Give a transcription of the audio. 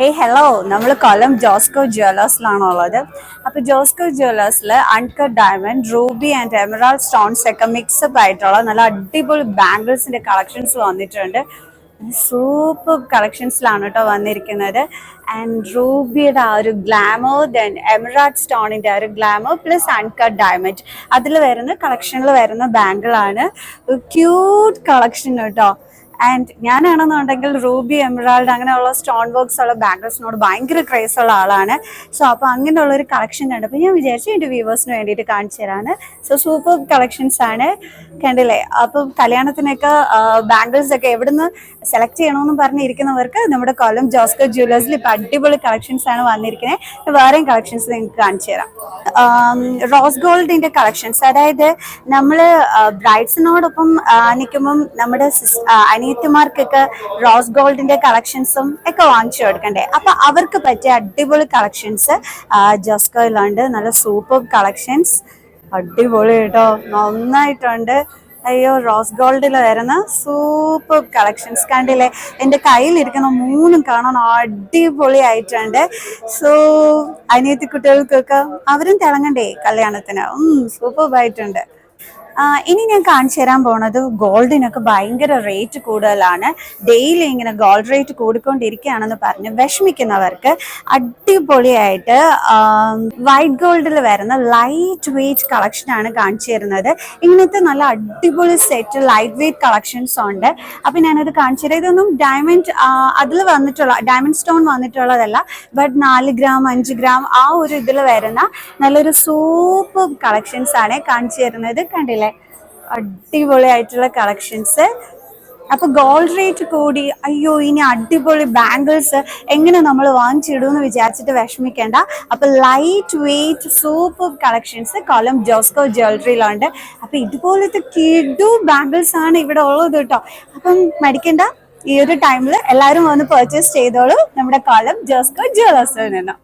Hey hello, നമ്മൾ കൊല്ലം ജോസ്കോ ജ്വല്ലേഴ്സിലാണുള്ളത്. അപ്പോൾ ജോസ്കോ ജ്വല്ലേഴ്സിൽ uncut diamond, ruby and emerald stones ഒക്കെ മിക്സപ്പ് ആയിട്ടുള്ള നല്ല അടിപൊളി ബാംഗിൾസിന്റെ കളക്ഷൻസ് വന്നിട്ടുണ്ട്. സൂപ്പർ കളക്ഷൻസിലാണ് കേട്ടോ വന്നിരിക്കുന്നത്. ആൻഡ് റൂബിയുടെ ആ ഒരു ഗ്ലാമർ, ദെൻ എമറാൾഡ് സ്റ്റോണിന്റെ ആ ഒരു ഗ്ലാമർ പ്ലസ് അൺകട്ട് ഡയമണ്ട് അതിൽ വരുന്ന കളക്ഷനിൽ വരുന്ന ബാംഗിളാണ്. ക്യൂട്ട് കളക്ഷൻ കേട്ടോ. ആൻഡ് ഞാനാണെന്നുണ്ടെങ്കിൽ റൂബി, എമറാൾഡ് അങ്ങനെയുള്ള സ്റ്റോൺ വർക്ക്സ് ഉള്ള ബാംഗിൾസിനോട് ഭയങ്കര ക്രേസ് ഉള്ള ആളാണ്. സോ അപ്പോൾ അങ്ങനെയുള്ള ഒരു കളക്ഷൻ കണ്ടപ്പോൾ ഞാൻ വിചാരിച്ചു എൻ്റെ വ്യൂവേഴ്സിന് വേണ്ടിയിട്ട് കാണിച്ചു തരാണ്. സോ സൂപ്പർ കളക്ഷൻസ് ആണ്, കണ്ടില്ലേ? അപ്പം കല്യാണത്തിനൊക്കെ ബാംഗിൾസ് ഒക്കെ എവിടുന്ന് സെലക്ട് ചെയ്യണമെന്ന് പറഞ്ഞിരിക്കുന്നവർക്ക് നമ്മുടെ കൊല്ലം ജോസ്കോ ജ്വല്ലേഴ്സിൽ ഇപ്പം അടിപൊളി കളക്ഷൻസ് ആണ് വന്നിരിക്കുന്നത്. വേറെയും കളക്ഷൻസ് നിങ്ങൾക്ക് കാണിച്ചു തരാം. റോസ് ഗോൾഡിന്റെ കളക്ഷൻസ്, അതായത് നമ്മൾ ബ്രൈഡ്സിനോടൊപ്പം നിൽക്കുമ്പം നമ്മുടെ അനിയത്തിമാർക്കൊക്കെ റോസ് ഗോൾഡിന്റെ കളക്ഷൻസും ഒക്കെ വാങ്ങിച്ചു കൊടുക്കണ്ടേ. അപ്പൊ അവർക്ക് പറ്റിയ അടിപൊളി കളക്ഷൻസ് ജോസ്കോയിലുണ്ട്. നല്ല സൂപ്പർ കളക്ഷൻസ്, അടിപൊളി കേട്ടോ, നന്നായിട്ടുണ്ട്. അയ്യോ, റോസ് ഗോൾഡിൽ വരുന്ന സൂപ്പർ കളക്ഷൻസ് കണ്ടില്ലേ? എൻ്റെ കയ്യിലിരിക്കുന്ന മൂന്നും കാണാൻ അടിപൊളി ആയിട്ടുണ്ട്. സോ അനിയത്തി കുട്ടികൾക്കൊക്കെ അവരും തിളങ്ങണ്ടേ കല്യാണത്തിന്. സൂപ്പറായിട്ടുണ്ട്. ഇനി ഞാൻ കാണിച്ചു തരാൻ പോണത് ഗോൾഡിനൊക്കെ ഭയങ്കര റേറ്റ് കൂടുതലാണ്. ഡെയിലി ഇങ്ങനെ ഗോൾഡ് റേറ്റ് കൂടിക്കൊണ്ടിരിക്കുകയാണെന്ന് പറഞ്ഞ് വിഷമിക്കുന്നവർക്ക് അടിപൊളിയായിട്ട് വൈറ്റ് ഗോൾഡിൽ വരുന്ന ലൈറ്റ് വെയ്റ്റ് കളക്ഷനാണ് കാണിച്ചു തരുന്നത്. ഇങ്ങനത്തെ നല്ല അടിപൊളി സെറ്റ് ലൈറ്റ് വെയ്റ്റ് കളക്ഷൻസ് ഉണ്ട്. അപ്പം ഞാനത് കാണിച്ചു തരാം. ഇതൊന്നും ഡയമണ്ട് അതിൽ വന്നിട്ടുള്ള ഡയമണ്ട് സ്റ്റോൺ വന്നിട്ടുള്ളതല്ല, ബട്ട് 4 ഗ്രാം 5 ഗ്രാം ആ ഒരു ഇതിൽ വരുന്ന നല്ലൊരു സൂപ്പർ കളക്ഷൻസ് ആണ് കാണിച്ചു തരുന്നത്. കണ്ടില്ലേ? അടിപൊളിയായിട്ടുള്ള കളക്ഷൻസ്. അപ്പൊ ഗോൾഡ് റേറ്റ് കൂടി, അയ്യോ ഇനി അടിപൊളി ബാംഗിൾസ് എങ്ങനെ നമ്മൾ വാങ്ങിച്ചിടുമെന്ന് വിചാരിച്ചിട്ട് വിഷമിക്കേണ്ട. അപ്പൊ ലൈറ്റ് വെയ്റ്റ് സൂപ്പർ കളക്ഷൻസ് കൊല്ലം ജോസ്കോ ജ്വല്ലറിയിലുണ്ട്. അപ്പൊ ഇതുപോലത്തെ കിഡു ബാംഗിൾസ് ആണ് ഇവിടെ ഉള്ളത് കേട്ടോ. അപ്പം മടിക്കണ്ട, ഈ ഒരു ടൈമിൽ എല്ലാവരും വന്ന് പർച്ചേസ് ചെയ്തോളൂ നമ്മുടെ കൊല്ലം ജോസ്കോ ജ്വല്ലേഴ്സിൽ നിന്ന്.